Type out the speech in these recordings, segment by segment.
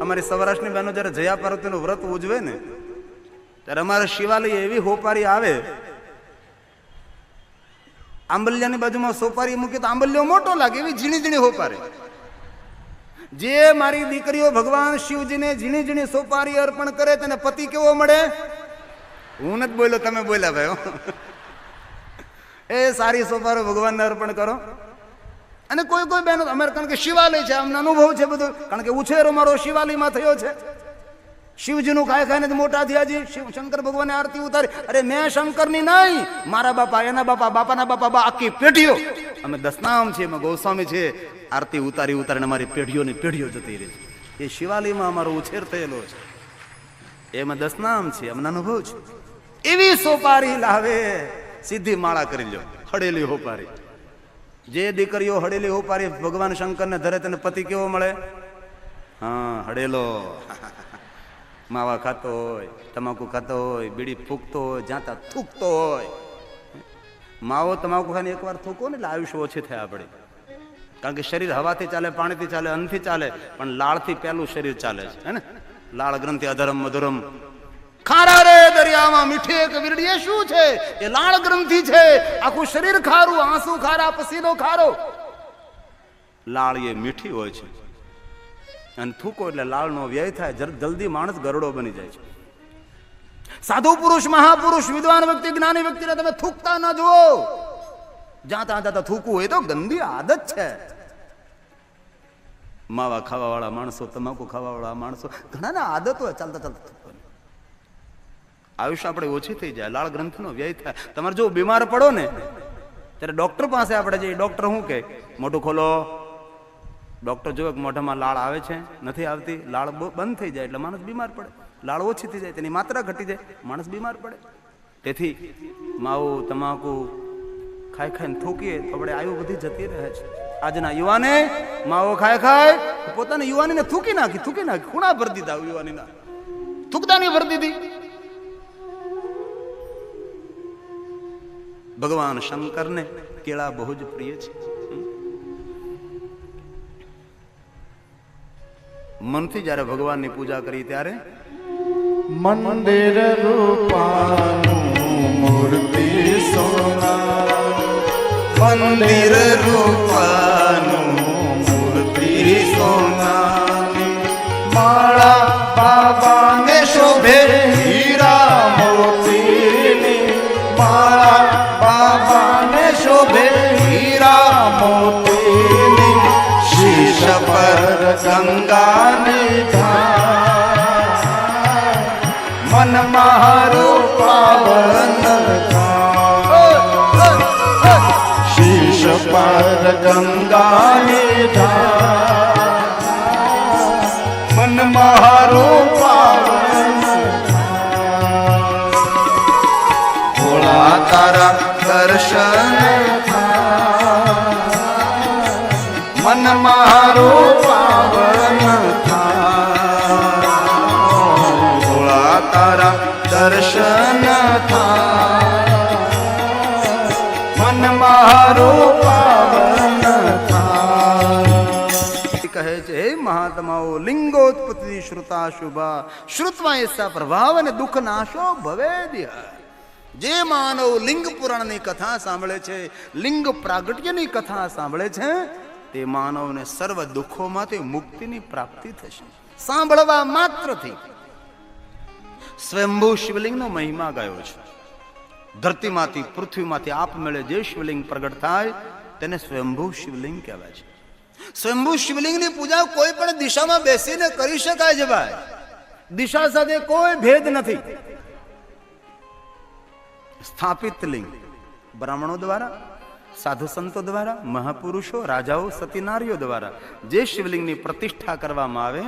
અમારી સૌરાષ્ટ્રની બહેનો જયારે જયા પાર્વતીનું વ્રત ઉજવે ને ત્યારે અમારે શિવાલય એવી હોપારી આવે, આંબલિયાની બાજુમાં સોપારી મૂકી તો આંબલિયો મોટો લાગે એવી ઝીણી ઝીણી હોપારી. જે મારી દીકરીઓ ભગવાન શિવજીને ઝીણી ઝીણી સોપારી અર્પણ કરે તેને પતિ કેવો મળે? હું નથી બોલ્યો, તમે બોલ્યા ભાઈ. એ સારી સોપારી ભગવાનને અર્પણ કરો. અને કોઈ કોઈ બહેનો અમારે, કારણ કે શિવાલય છે, અમને અનુભવ છે બધું, કારણ કે ઉછેરો મારો શિવાલયમાં થયો છે. શિવજીનું ખાઈ ખાઈને મોટા થયા છે. શિવ શંકર ભગવાને આરતી ઉતારી. અરે મેં શંકરની નહીં, મારા બાપા, એના બાપા, બાપાના બાપા, આખી પેઢીઓ, અમે દસનામ છીએ, અમે ગોસ્વામી છીએ, આરતી ઉતારી ઉતારીને અમારી પેઢીઓની પેઢીઓ જતી રહી છે. એ શિવાલયમાં અમારો ઉછેર થયેલો છે, એમાં દસનામ છે, અમને અનુભવ છે. એવી સોપારી લાવે, સીધી માળા કરી લો, હડેલી હોપારી. જે દીકરીઓ હડેલી હોપારી ભગવાન શંકરને ધરે તેને પતિ કેવો મળે? હા, હડેલો. માવા ખાતો હોય, તમાકુ ખાતો હોય, બીડી ફૂંકતો હોય, જ્યાં ત્યાં થૂકતો હોય. માવો તમાકુ ખાઈને એકવાર થૂકો ને એટલે આયુષ્ય ઓછી થાય આપણે. કારણ કે શરીર હવાથી ચાલે, પાણીથી ચાલે, અન્નથી ચાલે, પણ લાળથી પહેલું શરીર ચાલે છે, હે ને? લાળ ગ્રંથિ અધરમ મધુરમ. ખારા રે દરિયામાં મીઠી એક વીરડી, એ શું છે? એ લાળ ગ્રંથિ છે. આખું શરીર ખારું, આંસુ ખારા, પસીનો ખારો. લાળ એ મીઠી હોય છે, અને થૂકો એટલે લાળનો વ્યય થાય, જલ્દી માણસ ગરડો બની જાય છે. સાધુ પુરુષ, મહાપુરુષ, વિદ્વાન વ્યક્તિ, જ્ઞાની વ્યક્તિને તમે થૂકતા ન જુઓ. જ્યાં ત્યાં જતા થૂકવું એ તો ગંદી આદત છે. માવા ખાવા વાળા માણસો, તમાકુ ખાવા વાળા માણસો, ઘણા આદત હોય ચાલતા ચાલતા થૂકવાની. આયુષ્ય આપણે ઓછી થઈ જાય, લાળ ગ્રંથિનો વ્યય થાય. તમારે જો બીમાર પડો ને ત્યારે ડોક્ટર પાસે આપણે જઈએ. ડોક્ટર શું કહે? મોઢું ખોલો. ડોક્ટર જોવે કે મોઢામાં લાળ આવે છે, નથી આવતી, લાળ બંધ થઈ જાય એટલે માણસ બીમાર પડે. લાળ ઓછી થઈ જાય, તેની માત્રા ઘટી જાય, માણસ બીમાર પડે. તેથી માવું તમાકુ ખાઈ ખાઈને થૂકીએ તો આપણે આયુ બધી જતી રહે છે. આજના યુવાને માવો ખાય ખાય પોતાની યુવાનીને થૂકી નાખી ખૂણા ભરી દીધા. યુવાનીના થૂકદાની ભરી દીધી. ભગવાન શંકરને કેળા બહુ જ પ્રિય છે. મનથી જયારે ભગવાનની પૂજા કરી ત્યારે મંદિર રૂપાનું મૂર્તિ સોના, મંદિર રૂપાનું મૂર્તિ સોનાની, માળા બાબાને શોભે હીરા મોતીની, માળા બાબાને શોભે હીરા મોતીની, શીશ પર ગંગાની ધાર, મન મારું પાવન શીશ પર ગંગાની ધાર, મન મારું પાવન ભોળા તારા દર્શન મન મારું પાવન ભોળા તારા દર્શન મન મારું પાવન કહે છે, હે મહાત્માઓ, લિંગોત્પત્તિ શ્રુતા શુભા, શ્રુત્વા એસા પ્રભાવ અને દુઃખ નાશો ભવેદ્ય. જે માનવ લિંગ પુરાણની કથા સાંભળે છે, લિંગ પ્રાગટ્યની કથા સાંભળે છે, તે માનવને સર્વ દુઃખોમાંથી મુક્તિની પ્રાપ્તિ થશે. સાંભળવા માત્રથી. સ્વયંભૂ શિવલિંગનો મહિમા ગાયો છે. ધરતીમાંથી, પૃથ્વીમાંથી આપમેળે જે શિવલિંગ પ્રગટ થાય તેને સ્વયંભૂ શિવલિંગ કહેવાય છે. સ્વયંભૂ શિવલિંગની પૂજા કોઈ પણ દિશામાં બેસીને કરી શકાય છે ભાઈ. દિશા સાથે કોઈ ભેદ નથી. સ્થાપિત લિંગ બ્રાહ્મણો દ્વારા, સાધુ સંતો દ્વારા, મહાપુરુષો, રાજાઓ, સતીનારીઓ દ્વારા જે શિવલિંગની પ્રતિષ્ઠા કરવામાં આવે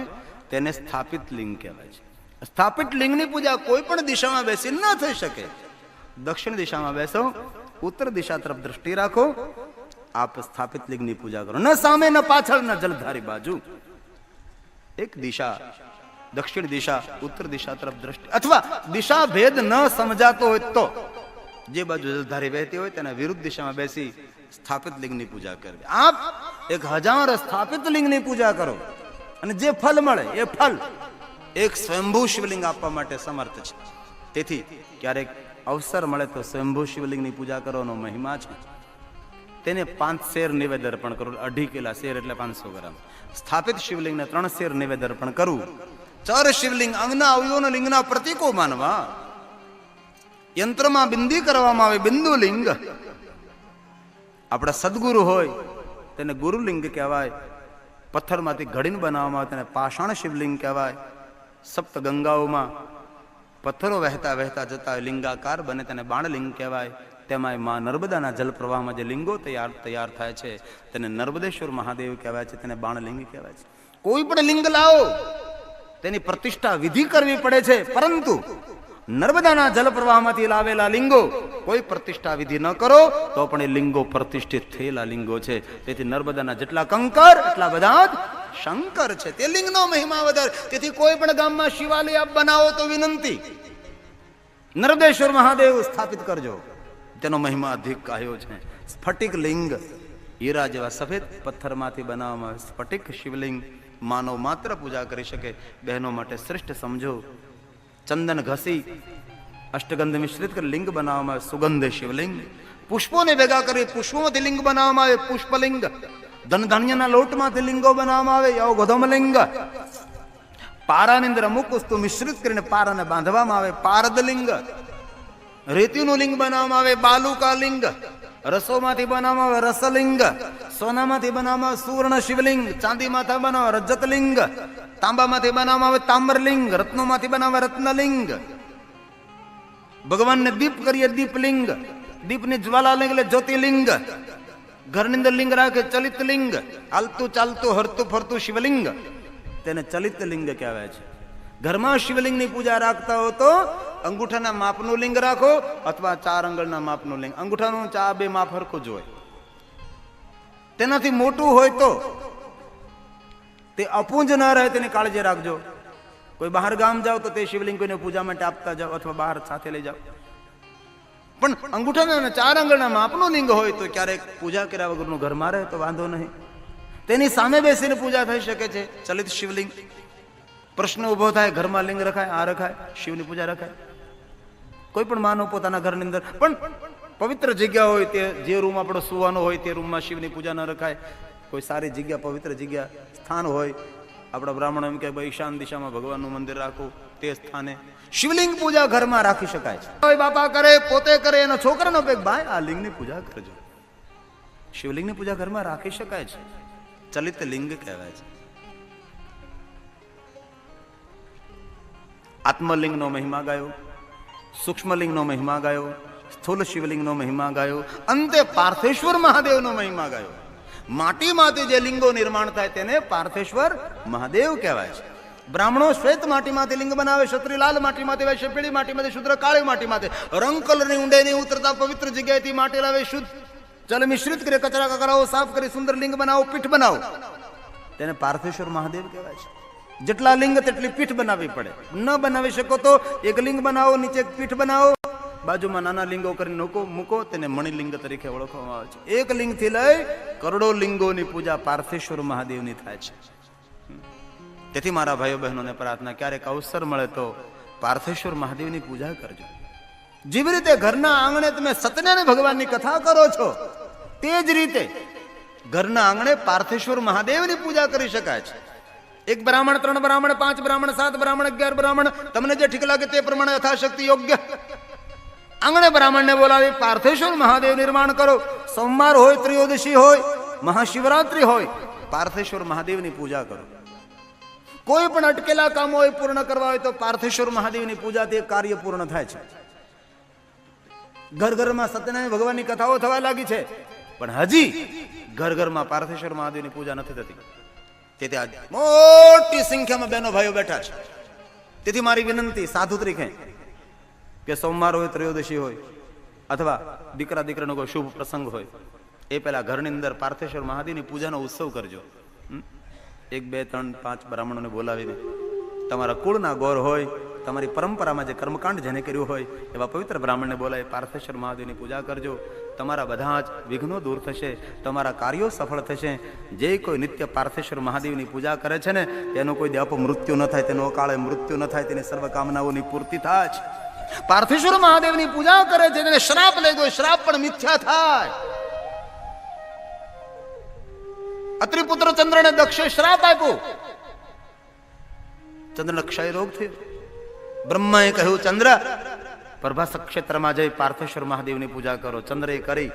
તેને સ્થાપિત લિંગ કહેવાય છે. સ્થાપિત લિંગની પૂજા કોઈ પણ દિશામાં બેસી ન થઈ શકે. દક્ષિણ દિશામાં બેસો, ઉત્તર દિશા તરફ દ્રષ્ટિ રાખો, આપ સ્થાપિત લિંગની પૂજા કરો. ન સામે, ન પાછળ, ન જલધારી બાજુ. એક દિશા, દક્ષિણ દિશા, ઉત્તર દિશા તરફ દ્રષ્ટિ, અથવા દિશા ભેદ ન સમજાતો હોય તો જે બાજુ જલધારી વહેતી હોય તેના વિરુદ્ધ દિશામાં બેસી સ્થાપિત લિંગની પૂજા કરવી. આપ 1000 સ્થાપિત લિંગની પૂજા કરો અને જે ફલ મળે એ ફલ એક સ્વયંભૂ શિવલિંગ આપવા માટે સમર્થ છે. તેથી ક્યારેક અવસર મળે તો સ્વયંભૂ શિવલિંગની પૂજા કરવાનો મહિમા છે. તેને 5 શેર નિવેદ અર્પણ કરવું, 2.5 કિલા શેર એટલે 500 ગ્રામ. સ્થાપિત શિવલિંગને 3 શેર નિવેદ અર્પણ કરવું. ચર શિવલિંગ અંગના અવયવોના લિંગના પ્રતીકો માનવા. યંત્રમાં બિંદી કરવામાં આવે બિંદુ લિંગ. આપણા સદગુરુ હોય તેને ગુરુલિંગ કહેવાય. પથ્થરમાંથી ઘડીને બનાવવામાં આવે તેને પાષાણ શિવલિંગ કહેવાય. સપ્ત ગંગાઓમાં પથ્થરો વહેતા વહેતા જતા લિંગાકાર બને તેને બાણલિંગ કહેવાય. તેમાં માં નર્મદાના જલ પ્રવાહમાં જે લિંગો તૈયાર થાય છે તેને નર્મદેશ્વર મહાદેવ કહેવાય છે, તેને બાણલિંગ કહેવાય છે. કોઈ પણ લિંગ લાવો તેની પ્રતિષ્ઠા વિધિ કરવી પડે છે, પરંતુ નર્મદાના જલ પ્રવાહમાંથી લાવેલા લિંગો કોઈ પ્રતિષ્ઠા વિધિ ન કરો તો પણ એ લિંગો પ્રતિષ્ઠિત થયેલા લિંગો છે. તેથી નર્મદાના જેટલા કંકર એટલા બધા જ શંકર છે. તે લિંગનો મહિમા વધારે. તેથી કોઈ પણ ગામમાં શિવાલય આપ બનાવો તો વિનંતી નર્મદેશ્વર મહાદેવ સ્થાપિત કરજો, તેનો મહિમા અધિક કહ્યો છે. સ્ફટિક લિંગ, હીરા જેવા સફેદ પથ્થરમાંથી બનાવવામાં આવે સ્ફટિક શિવલિંગ માનવ માત્ર પૂજા કરી શકે. બહેનો માટે શ્રેષ્ઠ સમજો. ચંદન ઘસી અષ્ટગંધ મિશ્રિત કરી લિંગ બનાવવામાં આવે સુગંધ શિવલિંગ. પુષ્પોને ભેગા કરી પુષ્પોમાંથી લિંગ બનાવવામાં આવે પુષ્પલિંગ. ધન ધાન્યના લોટમાંથી લિંગો બનાવવામાં આવે યવ ગોધમલિંગ. પારાની અંદર અમુક વસ્તુ મિશ્રિત કરીને પારાને બાંધવામાં આવે પારદલિંગ. રેતીનું લિંગ બનાવવામાં આવે બાલુકા લિંગ. રસોમાંથી બનાવવામાં આવે રસલિંગ. સોનામાંથી બનાવવામાં આવે સુવર્ણ શિવલિંગ. ચાંદીમાંથી બનાવવામાં રજતલિંગ. તાંબામાંથી બનાવવામાં આવે તામ્રલિંગ. રત્નોમાંથી બનાવવામાં રત્નલિંગ. ભગવાનને દીપ કરીએ દીપલિંગ. દીપની જ્વાલાલિંગ એટલે જ્યોતિલિંગ. ઘરની અંદર લિંગ રાખે ચલિત લિંગ. હાલતું ચાલતું હરતું ફરતું શિવલિંગ, તેને ચલિત લિંગ કહેવાય છે. ઘરમાં શિવલિંગની પૂજા રાખતા હો તો અંગૂઠાના માપનું લિંગ રાખો અથવા 4 આંગળના માપનું લિંગ. અંગૂઠાનું 2 માપ હરખું જ હોય. તેનાથી મોટું હોય તો તે અપૂંજ ન રહે તેની કાળજી રાખજો. કોઈ બહાર ગામ જાઓ તો તે શિવલિંગ કોઈને પૂજા માટે આપતા જાઓ અથવા બહાર સાથે લઈ જાઓ. પણ અંગૂઠાના 4 આંગળના માપનું લિંગ હોય તો ક્યારેક પૂજા કર્યા વગરનું ઘરમાં રહે તો વાંધો નહીં. તેની સામે બેસીને પૂજા થઈ શકે છે. ચલિત શિવલિંગ. પ્રશ્ન ઉભો થાય ઘરમાં લિંગ રખાય આ રખાય શિવની પૂજા રખાય. કોઈ પણ માનવ પોતાના ઘરની અંદર પણ પવિત્ર જગ્યા હોય તે જે રૂમ આપણો સુવાનો હોય તે રૂમમાં શિવની પૂજા ન રખાય. કોઈ સારી જગ્યા પવિત્ર જગ્યા સ્થાન હોય, આપણા બ્રાહ્મણો એમ કે ભાઈ ઈશાન દિશામાં ભગવાનનું મંદિર રાખવું, તે સ્થાને શિવલિંગ પૂજા ઘરમાં રાખી શકાય છે. બાપા કરે પોતે કરે એનો છોકરાનો ભાઈ ભાઈ આ લિંગની પૂજા કરજો. શિવલિંગની પૂજા ઘરમાં રાખી શકાય છે. ચલિત લિંગ કહેવાય છે. આત્મલિંગનો મહિમા ગાયો, સૂક્ષ્મલિંગનો મહિમા ગાયો, સ્થૂલ શિવલિંગનો મહિમા ગાયો, અંતે પાર્થેશ્વર મહાદેવનો મહિમા ગાયો. માટીમાંથી જે લિંગો નિર્માણ થાય તેને પાર્થેશ્વર મહાદેવ કહેવાય છે. બ્રાહ્મણો શ્વેત માટીમાંથી લિંગ બનાવે, ક્ષત્રિય લાલ માટીમાંથી, વૈશ્ય પીળી માટીમાંથી, શૂદ્ર કાળી માટીમાંથી. રંગ કલરની ઊંડે નહીં ઉતરતા પવિત્ર જગ્યાએથી માટી લાવે, શુદ્ધ જલ મિશ્રિત કરી કચરા કકરાઓ સાફ કરી સુંદર લિંગ બનાવો, પીઠ બનાવો, તેને પાર્થેશ્વર મહાદેવ કહેવાય છે. જેટલા લિંગ તેટલી પીઠ બનાવવી પડે. ન બનાવી શકો તો એક લિંગ બનાવો, નીચે એક પીઠ બનાવો, બાજુમાં નાના લિંગો કરીને મૂકો, તેને મણિલિંગ તરીકે ઓળખવામાં આવે છે. એક લિંગથી લઈ કરોડો લિંગોની પૂજા પાર્થેશ્વર મહાદેવની થાય છે. તેથી મારા ભાઈઓ બહેનોને પ્રાર્થના, ક્યારેક અવસર મળે તો પાર્થેશ્વર મહાદેવની પૂજા કરજો. જેવી રીતે ઘરના આંગણે તમે સત્યનારાયણ ભગવાનની કથા કરો છો તે જ રીતે ઘરના આંગણે પાર્થેશ્વર મહાદેવની પૂજા કરી શકાય છે. 1 બ્રાહ્મણ, 3 બ્રાહ્મણ, 5 બ્રાહ્મણ, 7 બ્રાહ્મણ, 11 બ્રાહ્મણ, તમને જે ઠીક લાગે તે પ્રમાણે યથાશક્તિ યોગ્ય આંગણે બ્રાહ્મણને બોલાવી પાર્થેશ્વર મહાદેવ નિર્માણ કરો. સોમવાર હોય, ત્રિયોદશી હોય, મહાશિવરાત્રી હોય, પાર્થેશ્વર મહાદેવની પૂજા કરો. કોઈ પણ અટકેલા કામો હોય પૂર્ણ કરવા હોય તો પાર્થેશ્વર મહાદેવની પૂજાથી કાર્ય પૂર્ણ થાય છે. ઘર ઘરમાં સત્યનારાયણ ભગવાનની કથાઓ થવા લાગી છે, પણ હજી ઘર ઘરમાં પાર્થેશ્વર મહાદેવની પૂજા નથી થતી. તેથી આજે મોટી સંખ્યામાં બહેનો ભાઈઓ બેઠા છે. તેથી મારી વિનંતી સાધુ તરીકે કે સોમવાર હોય, ત્રયોદશી હોય અથવા દીકરા દીકરાનો કોઈ શુભ પ્રસંગ હોય એ પહેલા ઘરની અંદર પાર્થેશ્વર મહાદેવની પૂજાનો ઉત્સવ કરજો. 1, 2, 3, 5 બ્રાહ્મણોને બોલાવીને તમારા કુળના ગોર હોય, તમારી પરંપરામાં જે કર્મકાંડ જેને કર્યું હોય એવા પવિત્ર બ્રાહ્મણને બોલાય, પાર્થેશ્વર મહાદેવની પૂજા કરજો. તમારા બધા જ વિઘ્નો દૂર થશે, તમારા કાર્યો સફળ થશે. જે કોઈ નિત્ય પાર્થેશ્વર મહાદેવની પૂજા કરે છે ને તેનો કોઈ દી અપમૃત્યુ ન થાય, તેનો અકાળે મૃત્યુ ન થાય, તેની સર્વ કામનાઓની પૂર્તિ થાય છે. પાર્થેશ્વર મહાદેવની પૂજા કરે છે તેને શ્રાપ લઈ ગયો, શ્રાપ પણ મિથ્યા થાય. અત્રિપુત્ર ચંદ્રને દક્ષે શ્રાપ આપ્યો, ચંદ્રને ક્ષય રોગ થયો. બ્રહ્માએ કહ્યું, ચંદ્ર પ્રભાસ ક્ષેત્રમાં જઈ પાર્થેશ્વર મહાદેવની પૂજા કરો. ચંદ્રએ કરી,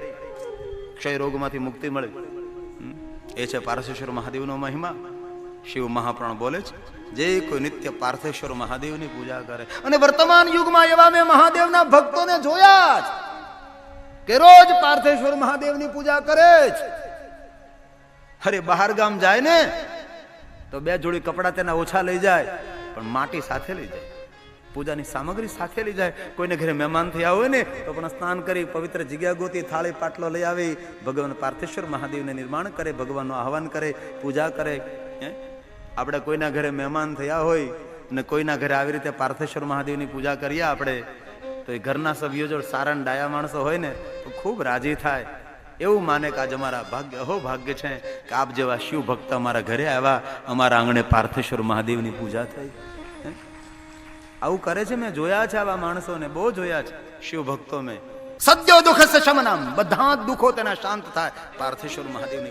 ક્ષય રોગમાંથી મુક્તિ મળી. એ છે પાર્થેશ્વર મહાદેવનો મહિમા. શિવ મહાપ્રાણ બોલે છે, જે કોઈ નિત્ય પાર્થેશ્વર મહાદેવની પૂજા કરે. અને વર્તમાન યુગમાં એવા મેં મહાદેવના ભક્તોને જોયા છે કે રોજ પાર્થેશ્વર મહાદેવની પૂજા કરે છે. અરે બહાર ગામ જાય ને તો 2 જોડી કપડા તેના ઓછા લઈ જાય, પણ માટી સાથે લઈ જાય, પૂજાની સામગ્રી સાથે લઈ જાય. કોઈને ઘરે મહેમાન થયા હોય ને તો પણ સ્નાન કરી પવિત્ર જગ્યા ગોતી, થાળી પાટલો લઈ આવી, ભગવાન પાર્થેશ્વર મહાદેવને નિર્માણ કરે, ભગવાનનું આહવાન કરે, પૂજા કરે. આપણે કોઈના ઘરે મહેમાન થયા હોય ને કોઈના ઘરે આવી રીતે પાર્થેશ્વર મહાદેવની પૂજા કરીએ આપણે, તો એ ઘરના સભ્યો જો સારા ડાયા માણસો હોય ને તો ખૂબ રાજી થાય. એવું માને કે આજે અમારા ભાગ્ય, અહો ભાગ્ય છે કે આપ જેવા શિવ ભક્ત અમારા ઘરે આવ્યા, અમારા આંગણે પાર્થેશ્વર મહાદેવની પૂજા થઈ. આવું કરે છે, મેં જોયા છે આવા માણસોને, બહુ જોયા છે શિવ ભક્તો મેં. સદ્યો દુઃખ સે શમનમ, બધા જ દુઃખો તેના શાંત થાય પાર્થેશ્વર મહાદેવની